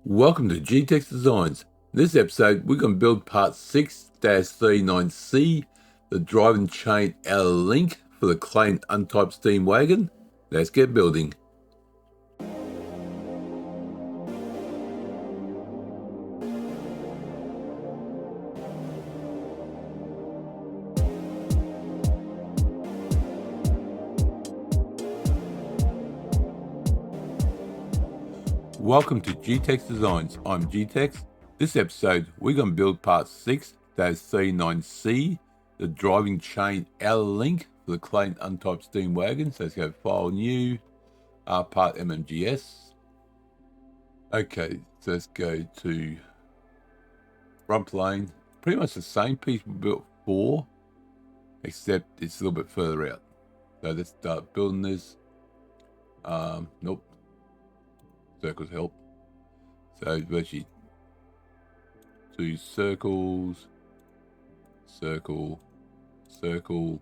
Welcome to G-Tex Designs. In this episode, we're going to build part 6-39C, the driving chain outer link for the Clayton Undertype Steam Wagon. Let's get building. Welcome to G-Tex Designs. I'm G-Tex. This episode, we're going to build part 6-39C, the driving chain outer link for the Clayton Undertype Steam Wagon. So let's go File, New, Part MMGS. Okay, so let's go to front plane. Pretty much the same piece we built before, except it's a little bit further out. So let's start building this. Nope. Circles help. So virtually 2 circles, circle, circle.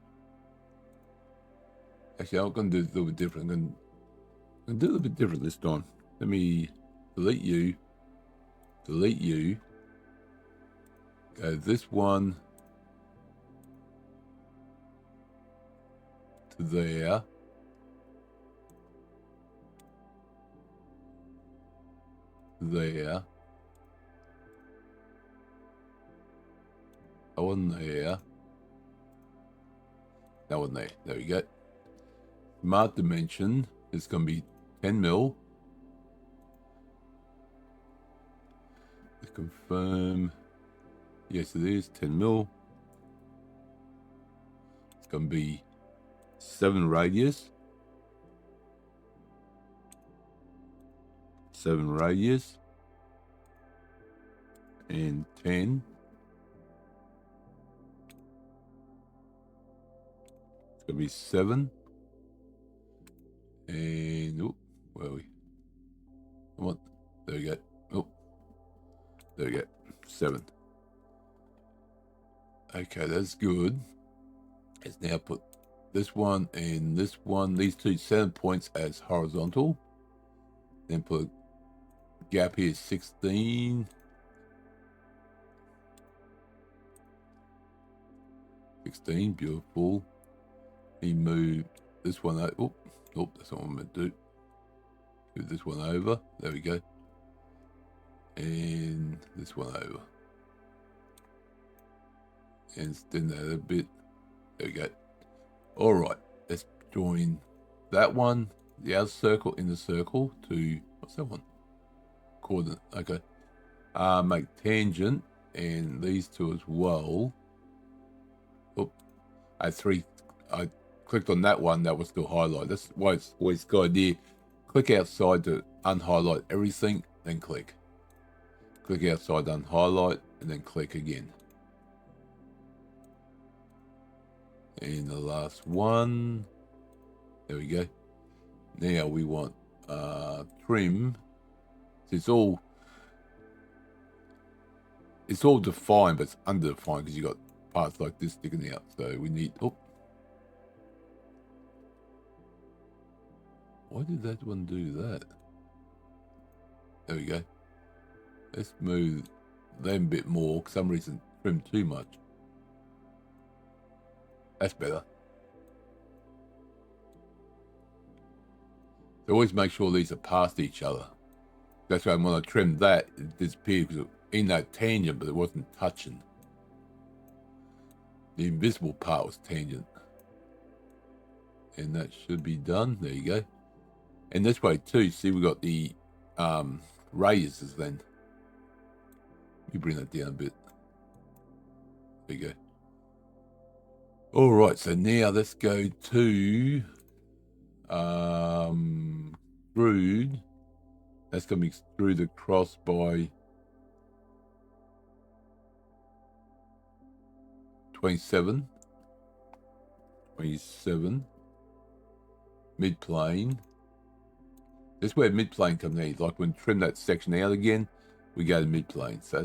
Actually, I'm going to do a little bit different. I'm going to do a little bit different this time. Let me delete you. Go this one to there. There. That one there. That one there. There we go. Smart dimension is going to be 10 mil. Let's confirm. Yes, it is 10 mil. It's going to be 7 radius. 7 radius and 10. It's gonna be 7 and where are we? Come on, there we go. There we go. 7. Okay, that's good. Let's now put this one and this one, these two center points as horizontal. Then put gap here 16. 16, beautiful. He moved this one out. Oh, that's not what I'm meant to do. Move this one over. There we go. And this one over. And extend that a bit. There we go. All right, let's join that one, the outer circle in the circle to, what's that one? Coordinate. Okay. Make tangent and these two as well. I clicked on that one that was still highlighted. That's why it's always a good idea. Click outside to unhighlight everything, then click. Click outside to unhighlight and then click again. And the last one. There we go. Now we want trim. It's all defined, but it's underdefined because you got parts like this sticking out. So we need. Why did that one do that? There we go. Let's move them a bit more. For some reason, trim too much. That's better. So always make sure these are past each other. That's why when I trimmed that, it disappeared because it was in that tangent, but it wasn't touching. The invisible part was tangent. And that should be done. There you go. And this way too, see we got the radiuses then. Let me bring that down a bit. There you go. Alright, so now let's go to extrude. That's going to be extruded across by 27. Mid-plane. This is where mid-plane comes in. Like when trim that section out again, we go to mid-plane. So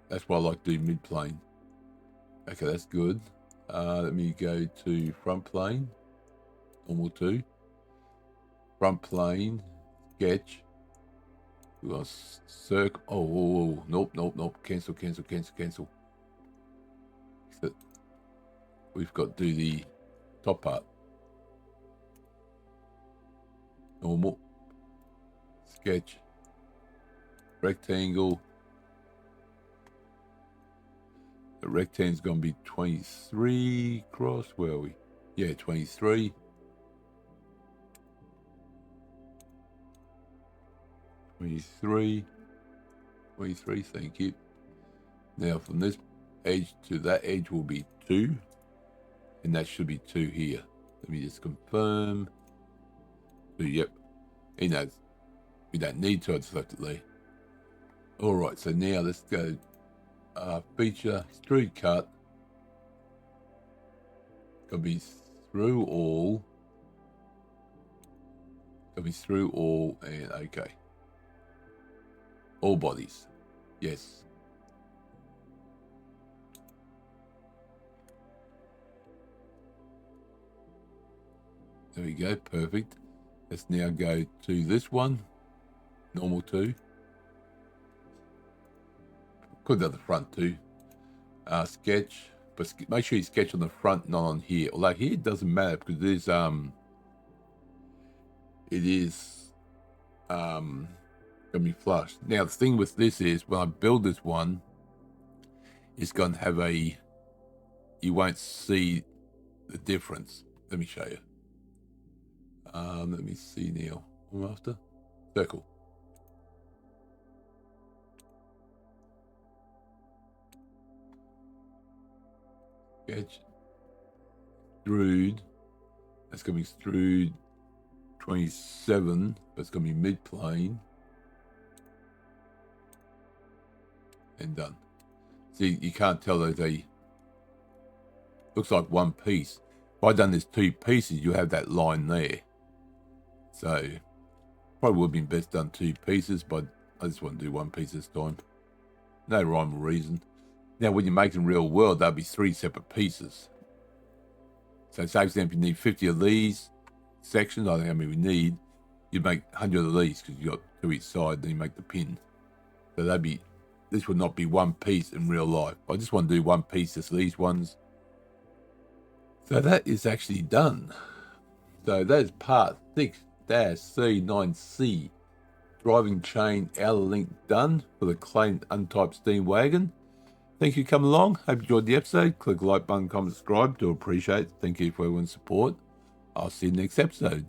that's why I like to do mid-plane. Okay, that's good. Let me go to front plane. Normal 2. Front plane, sketch. We got circle. Oh, nope. Cancel. So we've got to do the top part. Normal. Sketch. Rectangle. The rectangle's going to be 23 across. Where are we? Yeah, 23. 23, thank you. Now from this edge to that edge will be 2, and that should be 2 here. Let me just confirm. So, yep, he knows. We don't need to, I just left it there. Alright, so now let's go feature, extrude cut. Gotta be through all. And okay. All bodies. Yes. There we go. Perfect. Let's now go to this one. Normal 2. Could do the front too. Sketch. But make sure you sketch on the front, not on here. Although here it doesn't matter because it is gonna be flush. Now the thing with this is when I build this one, it's gonna have a, you won't see the difference. Let me show you. Let me see now. I'm after circle. Sketch. Extrude. That's gonna be extrude 27, but it's gonna be mid plane. And done. See, you can't tell those looks like one piece. If I done this 2 pieces, you have that line there. So probably would have been best done 2 pieces, but I just want to do 1 piece this time. No rhyme or reason. Now when you're making real world, that'll be 3 separate pieces. So say for example, you need 50 of these sections. I don't know how many we need. You make 100 of these because you got 2 each side. Then you make the pin. So that'd be. This would not be 1 piece in real life. I just want to do 1 piece, just these ones. So that is actually done. So that is part 6-C9C. Driving chain outer link done for the Clayton Undertype Steam Wagon. Thank you for coming along. Hope you enjoyed the episode. Click the like button, comment, subscribe. Do appreciate it. Thank you for everyone's support. I'll see you next episode.